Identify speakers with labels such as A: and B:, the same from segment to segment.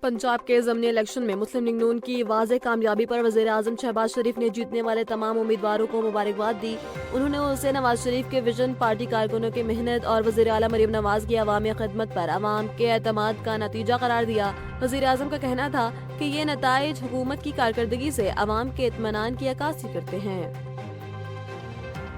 A: पंजाब के ज़मनी इलेक्शन में मुस्लिम लीग नून की वाज़ेह कामयाबी पर वज़ीर आज़म शहबाज शरीफ ने जीतने वाले तमाम उम्मीदवारों को मुबारकबाद दी। उन्होंने उसे नवाज शरीफ के विजन, पार्टी कारकुनों की मेहनत और वज़ीर आला मरीम नवाज की अवामी खिदमत पर अवाम के एतमाद का नतीजा करार दिया। वज़ीर आज़म का कहना था कि ये नताइज हुकूमत की कारकर्दगी से अवाम के इत्मीनान की अक्कासी करते हैं।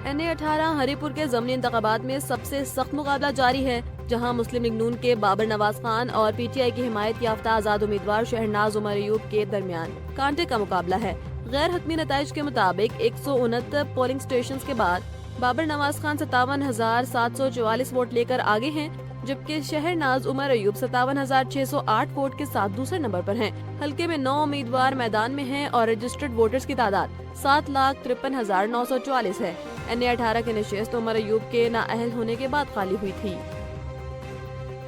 A: NA-18 हरीपुर के ज़मनी इंतखाबात में सबसे सख्त मुकाबला जारी है, जहां मुस्लिम लीग नून के बाबर नवाज खान और PTI की हिमायत याफ्ता आज़ाद उम्मीदवार शहनाज उमर अयूब के दरमियान कांटे का मुकाबला है। गैर हतमी नताइज के मुताबिक 169 पोलिंग स्टेशन के बाद बाबर नवाज खान 57,744 वोट लेकर आगे हैं, जबकि शहनाज उमर अयूब 57,608 वोट के साथ दूसरे नंबर पर हैं। हल्के में 9 उम्मीदवार मैदान में हैं और रजिस्टर्ड वोटर्स की तादाद 7,53,944 है। NA-18 की नशिस्त उमर अयूब के नाअहल होने के बाद खाली हुई थी।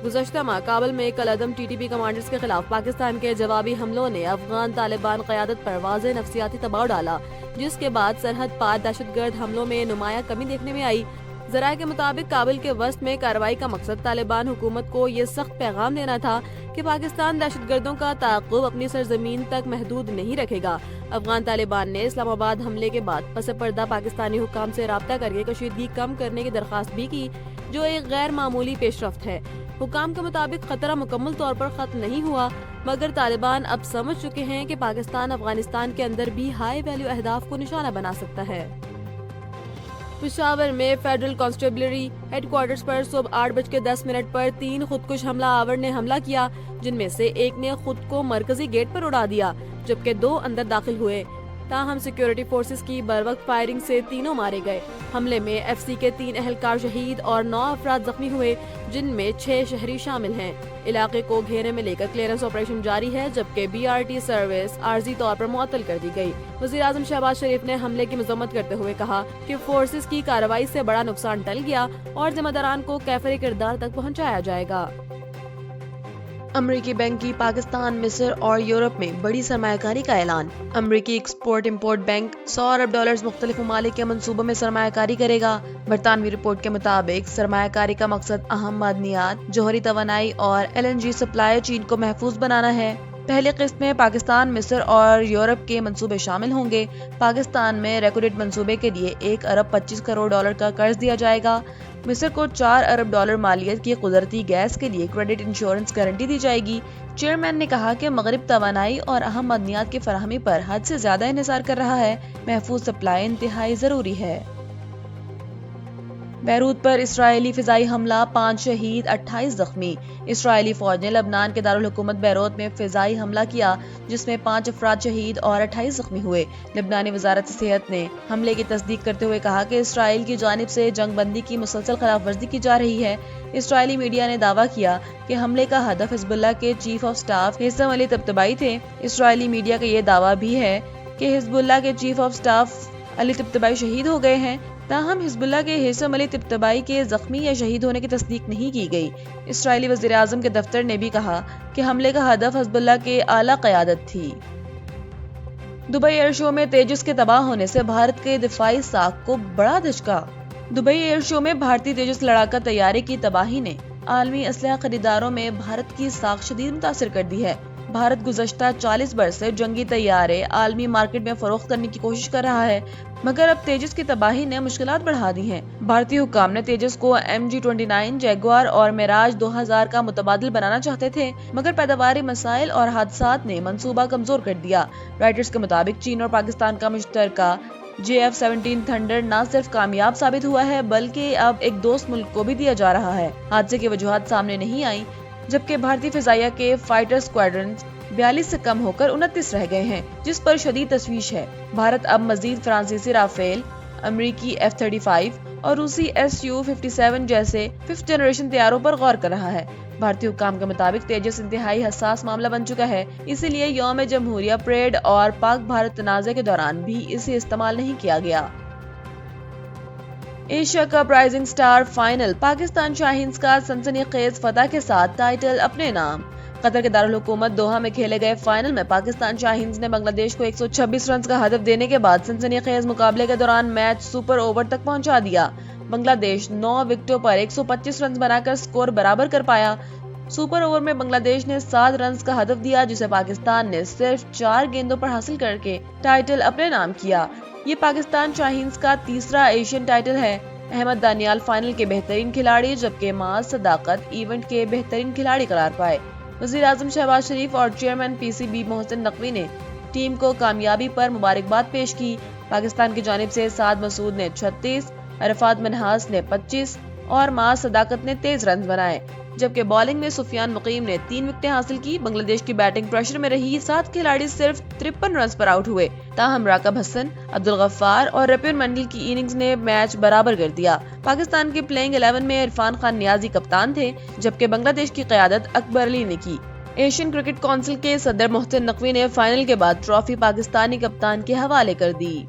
A: गुज़श्ता माह काबुल में कलअदम TTP कमांडर्स के खिलाफ पाकिस्तान के जवाबी हमलों ने अफगान तालिबान क़यादत पर वाज़ेह नफसियाती दबाव डाला, जिसके बाद सरहद पार दहशतगर्द हमलों में नुमाया कमी देखने में आई। ज़राए के मुताबिक काबुल के वस्त में कार्रवाई का मकसद तालिबान हुकूमत को ये सख्त पैगाम देना था कि पाकिस्तान दहशतगर्दों का ताक़ुब अपनी सरजमीन तक महदूद नहीं रखेगा। अफगान तालिबान ने इस्लामाबाद हमले के बाद पस पर्दा पाकिस्तानी हुक्काम से राब्ता करके कशीदगी कम करने की दरख्वास्त भी की, जो एक गैर मामूली पेशरफ्त है। हुक्काम के मुताबिक खतरा मुकम्मल तौर पर खत्म नहीं हुआ, मगर तालिबान अब समझ चुके हैं कि पाकिस्तान अफगानिस्तान के अंदर भी हाई वैल्यू अहदाफ को निशाना बना सकता है। पेशावर में फेडरल कांस्टेबलरी हेडक्वार्टर्स पर सुबह 8:10 पर 3 खुदकुश हमला आवर ने हमला किया, जिनमें से एक ने खुद को मरकजी गेट पर उड़ा दिया, जबकि 2 अंदर दाखिल हुए। ताहम सिक्योरिटी फोर्सेस की बरवक्त फायरिंग से तीनों मारे गए। हमले में FC के 3 एहलकार शहीद और 9 अफराद जख्मी हुए, जिनमें 6 शहरी शामिल हैं। इलाके को घेरे में लेकर क्लियरेंस ऑपरेशन जारी है, जबकि BRT सर्विस आर्जी तौर पर मुअत्तल कर दी गई। वज़ीर आज़म शहबाज शरीफ ने हमले की मज़म्मत करते हुए कहा कि फोर्सेस की कार्रवाई से बड़ा नुकसान टल गया और जिम्मेदारान को कैफरी किरदार तक पहुँचाया जाएगा। अमरीकी बैंक की पाकिस्तान, मिस्र और यूरोप में बड़ी सरमायाकारी का ऐलान। अमरीकी एक्सपोर्ट इंपोर्ट बैंक $100 अरब मुख्तलिफ ममालिक के मंसूबों में सरमायाकारी करेगा। बरतानवी रिपोर्ट के मुताबिक सरमायाकारी का मकसद अहम मादनियात, जोहरी तवानाई और LNG सप्लाई चीन को महफूज बनाना है। पहली किस्त में पाकिस्तान, मिस्र और यूरोप के मंसूबे शामिल होंगे। पाकिस्तान में रेकोडेट मंसूबे के लिए $1 अरब 25 करोड़ का कर्ज दिया जाएगा। मिस्र को $4 अरब मालियत की कुदरती गैस के लिए क्रेडिट इंश्योरेंस गारंटी दी जाएगी। चेयरमैन ने कहा कि मगरिब तवानाई और अहम मदनियात की फराहमी पर हद से ज्यादा इन्हिसार कर रहा है। महफूज सप्लाई इंतहाई जरूरी है। बैरूत पर इस्राएली फिजाई हमला, 5 शहीद 28 जख्मी। इस्राएली फौज ने लबनान के दारुल हुकूमत बैरूत में फिजाई हमला किया, जिसमें 5 अफराद शहीद और 28 जख्मी हुए। लबनानी वजारत सेहत ने हमले की तस्दीक करते हुए कहा कि इसराइल की जानिब से जंग बंदी की मुसलसल खिलाफ वर्जी की जा रही है। इसराइली मीडिया ने दावा किया कि हमले का हदफ हिजबुल्लाह के चीफ ऑफ स्टाफ हिसम अली तब्तबाई थे। इसराइली मीडिया का ये दावा भी है कि हिजबुल्लाह के चीफ ऑफ स्टाफ अली तब्तबाई शहीद हो गए हैं। ताहम हिजबुल्लाह के हिसम अली तब्तबाई के जख्मी या शहीद होने की तस्दीक नहीं की गई। इसराइली वज़ीर आज़म के दफ्तर ने भी कहा कि हमले का हदफ हिजबुल्लाह के आला क़यादत थी। दुबई एयर शो में तेजस के तबाह होने से भारत के दिफाई साख को बड़ा धचका। दुबई एयर शो में भारतीय तेजस लड़ाका तैयारे की तबाही ने आलमी असलहा खरीदारों में भारत की साख शदीद मुतासिर कर दी है। भारत गुज़श्ता 40 बरस से जंगी तैयारे आलमी मार्केट में फरोख्त करने की कोशिश कर रहा है, मगर अब तेजस की तबाही ने मुश्किलात बढ़ा दी हैं। भारतीय हुक्काम ने तेजस को MG-29, जैगुआर और मिराज 2000 का मुतबादिल बनाना चाहते थे, मगर पैदावारी मसाइल और हादसात ने मंसूबा कमजोर कर दिया। राइटर्स के मुताबिक चीन और पाकिस्तान का मुश्तरका JF-17 थंडर न सिर्फ कामयाब साबित हुआ है, बल्कि अब एक दोस्त मुल्क को भी दिया जा रहा है। हादसे की वजूहात सामने नहीं आई, जबकि भारतीय फिजाइया के फाइटर स्क्वाड्रन 42 से कम होकर 29 रह गए हैं, जिस पर शदीद तशवीश है। भारत अब मजीद फ्रांसीसी राफेल, अमरीकी F-35 और रूसी Su-57 जैसे 5th जनरेशन तैयारों पर गौर कर रहा है। भारतीय हुक्काम के मुताबिक तेजस इंतहाई हसास मामला बन चुका है, इसीलिए यौम जमहूरिया परेड और पाक भारत तनाज़े के दौरान भी इसे इस्तेमाल नहीं किया गया। Asia cup rising star final, Pakistan Shaheen's का सनसनीखेज फतह के साथ टाइटल अपने नाम। कतर के दारुल हुकूमत दोहा में खेले गए फाइनल में पाकिस्तान शाहीन्स ने बांग्लादेश को 126 रन का हदफ देने के बाद सनसनीखेज मुकाबले के दौरान मैच सुपर ओवर तक पहुंचा दिया। बांग्लादेश 9 विकेटों पर 125 रन बनाकर स्कोर बराबर कर पाया। सुपर ओवर में बांग्लादेश ने 7 रन का हदफ दिया, जिसे पाकिस्तान ने सिर्फ 4 गेंदों पर हासिल करके टाइटल अपने नाम किया। ये पाकिस्तान शाहीन्स का तीसरा एशियन टाइटल है। अहमद दानियाल फाइनल के बेहतरीन खिलाड़ी, जबकि माज सदाकत इवेंट के बेहतरीन खिलाड़ी करार पाए। वज़ीर आज़म शहबाज शरीफ और चेयरमैन पीसीबी मोहसिन नकवी ने टीम को कामयाबी पर मुबारकबाद पेश की। पाकिस्तान की जानिब से साद मसूद ने 36, अरफात मनहास ने 25 और माज सदाकत ने 23 रन बनाए, जबकि बॉलिंग में सुफियान मुकीम ने 3 विकेटें हासिल की। बांग्लादेश की बैटिंग प्रेशर में रही 7 खिलाड़ी सिर्फ 53 रन पर आउट हुए। ताहम राकब हसन, अब्दुल गफ्फार और रफीउल मंडल की इनिंग्स ने मैच बराबर कर दिया। पाकिस्तान के प्लेइंग 11 में इरफान खान नियाजी कप्तान थे, जबकि बांग्लादेश की क़यादत अकबर अली ने की। एशियन क्रिकेट काउंसिल के सदर मोहसिन नकवी ने फाइनल के बाद ट्रॉफी पाकिस्तानी कप्तान के हवाले कर दी।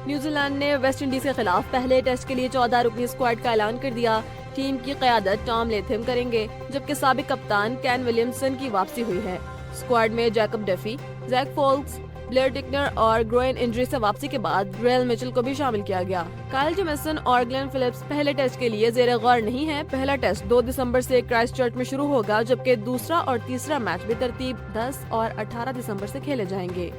A: न्यूजीलैंड ने वेस्ट इंडीज के खिलाफ पहले टेस्ट के लिए 14 रुकनी स्क्वाड का ऐलान कर दिया। टीम की क़यादत टॉम लेथम करेंगे, जबकि साबिक कप्तान केन विलियमसन की वापसी हुई है। स्क्वाड में Jacob Duffy, Jack Foulkes, Blair Tickner और ग्रोइन इंजरी से वापसी के बाद रेल मिचेल को भी शामिल किया गया। काइल जेमिसन और ग्लेन फिलिप्स पहले टेस्ट के लिए ज़ेरे गौर नहीं है। पहला टेस्ट 2 दिसंबर से क्राइस्टचर्च में शुरू होगा, जबकि दूसरा और तीसरा मैच भी तरतीब 10 और 18 दिसंबर से खेले जाएंगे।